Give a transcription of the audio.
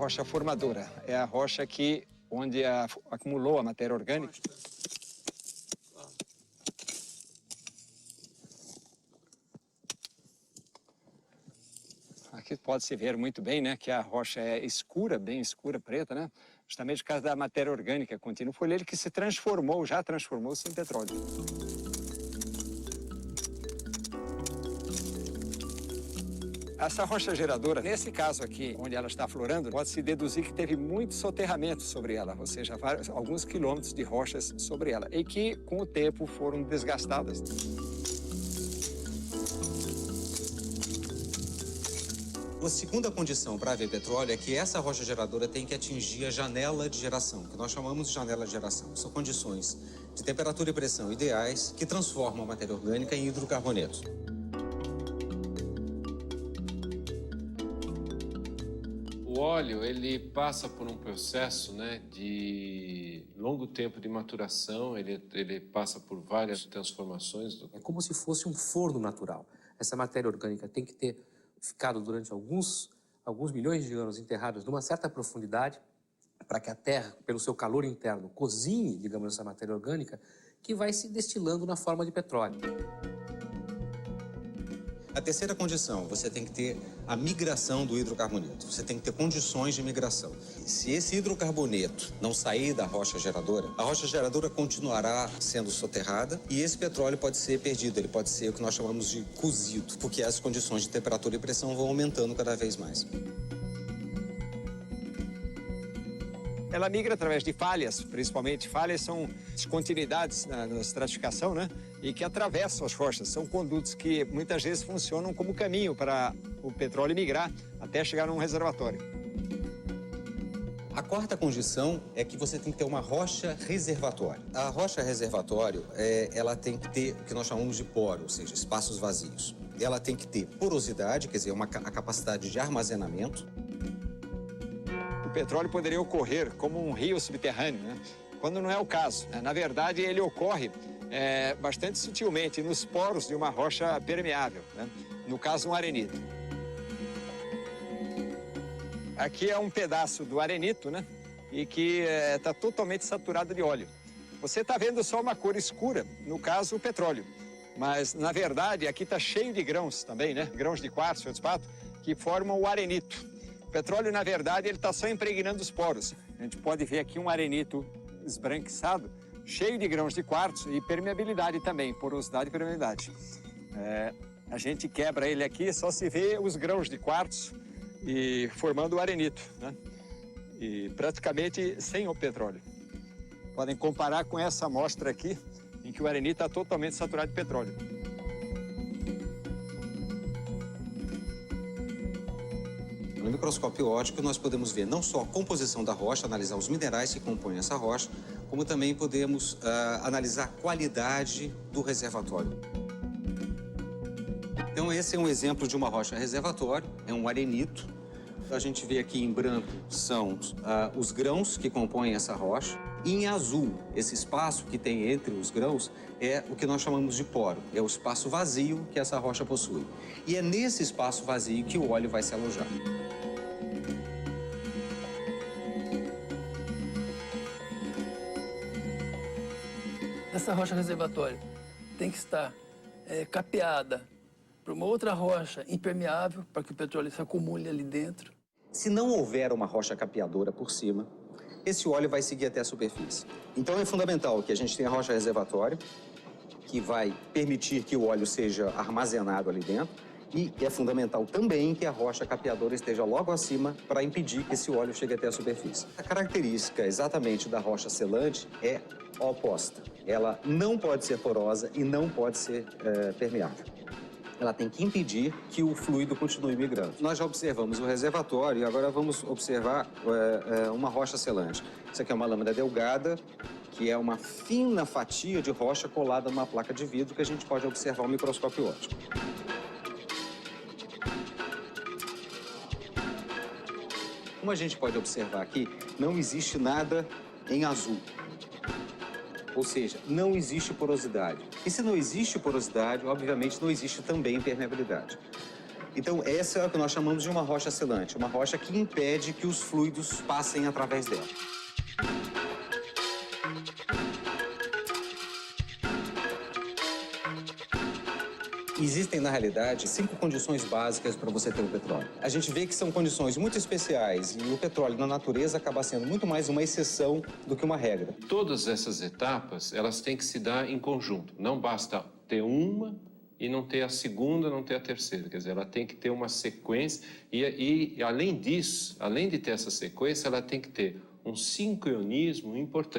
rocha formadora. É a rocha onde acumulou a matéria orgânica. Aqui pode-se ver muito bem, né, que a rocha é escura, bem escura, preta, né? Justamente por causa da matéria orgânica contínua. Foi ele que se transformou, já transformou-se em petróleo. Essa rocha geradora, nesse caso aqui, onde ela está aflorando, pode-se deduzir que teve muito soterramento sobre ela, ou seja, alguns quilômetros de rochas sobre ela, e que, com o tempo, foram desgastadas. Uma segunda condição para haver petróleo é que essa rocha geradora tem que atingir a janela de geração, que nós chamamos de janela de geração. São condições de temperatura e pressão ideais que transformam a matéria orgânica em hidrocarbonetos. O óleo, ele passa por um processo, né, de longo tempo de maturação, ele passa por várias transformações. É como se fosse um forno natural. Essa matéria orgânica tem que ter ficado durante alguns milhões de anos enterradas numa certa profundidade para que a Terra, pelo seu calor interno, cozinhe, digamos, essa matéria orgânica que vai se destilando na forma de petróleo. A terceira condição, você tem que ter a migração do hidrocarboneto. Você tem que ter condições de migração. Se esse hidrocarboneto não sair da rocha geradora, a rocha geradora continuará sendo soterrada e esse petróleo pode ser perdido. Ele pode ser o que nós chamamos de cozido, porque as condições de temperatura e pressão vão aumentando cada vez mais. Ela migra através de falhas, principalmente. Falhas são descontinuidades na estratificação, né? E que atravessam as rochas. São condutos que muitas vezes funcionam como caminho para o petróleo migrar até chegar num reservatório. A quarta condição é que você tem que ter uma rocha reservatório. A rocha reservatório, ela tem que ter o que nós chamamos de poro, ou seja, espaços vazios. Ela tem que ter porosidade, quer dizer, a capacidade de armazenamento. O petróleo poderia ocorrer como um rio subterrâneo, né? Quando não é o caso. Na verdade, ele ocorre bastante sutilmente nos poros de uma rocha permeável, né? No caso, um arenito. Aqui é um pedaço do arenito, né? E que está totalmente saturado de óleo. Você está vendo só uma cor escura, no caso, o petróleo. Mas, na verdade, aqui está cheio de grãos também, né? Grãos de quartzo, feldespato, que formam o arenito. O petróleo, na verdade, ele está só impregnando os poros. A gente pode ver aqui um arenito esbranquiçado, cheio de grãos de quartzo e permeabilidade também, porosidade e permeabilidade. A gente quebra ele aqui, só se vê os grãos de quartzo e formando o arenito, né? E praticamente sem o petróleo. Podem comparar com essa amostra aqui, em que o arenito está totalmente saturado de petróleo. No microscópio óptico, nós podemos ver não só a composição da rocha, analisar os minerais que compõem essa rocha, como também podemos analisar a qualidade do reservatório. Então, esse é um exemplo de uma rocha reservatório, é um arenito. A gente vê aqui em branco são os grãos que compõem essa rocha. E em azul, esse espaço que tem entre os grãos é o que nós chamamos de poro, é o espaço vazio que essa rocha possui. E é nesse espaço vazio que o óleo vai se alojar. Essa rocha reservatório tem que estar capeada para uma outra rocha impermeável para que o petróleo se acumule ali dentro. Se não houver uma rocha capeadora por cima, esse óleo vai seguir até a superfície. Então é fundamental que a gente tenha a rocha reservatório, que vai permitir que o óleo seja armazenado ali dentro, e é fundamental também que a rocha capeadora esteja logo acima para impedir que esse óleo chegue até a superfície. A característica exatamente da rocha selante é oposta. Ela não pode ser porosa e não pode ser permeável. Ela tem que impedir que o fluido continue migrando. Nós já observamos o reservatório e agora vamos observar uma rocha selante. Isso aqui é uma lâmina delgada, que é uma fina fatia de rocha colada numa placa de vidro que a gente pode observar no microscópio óptico. Como a gente pode observar aqui, não existe nada em azul. Ou seja, não existe porosidade. E se não existe porosidade, obviamente não existe também permeabilidade. Então, essa é o que nós chamamos de uma rocha selante, uma rocha que impede que os fluidos passem através dela. Existem, na realidade, 5 condições básicas para você ter o petróleo. A gente vê que são condições muito especiais e o petróleo na natureza acaba sendo muito mais uma exceção do que uma regra. Todas essas etapas, elas têm que se dar em conjunto. Não basta ter uma e não ter a segunda, não ter a terceira. Quer dizer, ela tem que ter uma sequência e além disso, além de ter essa sequência, ela tem que ter um sincronismo importante.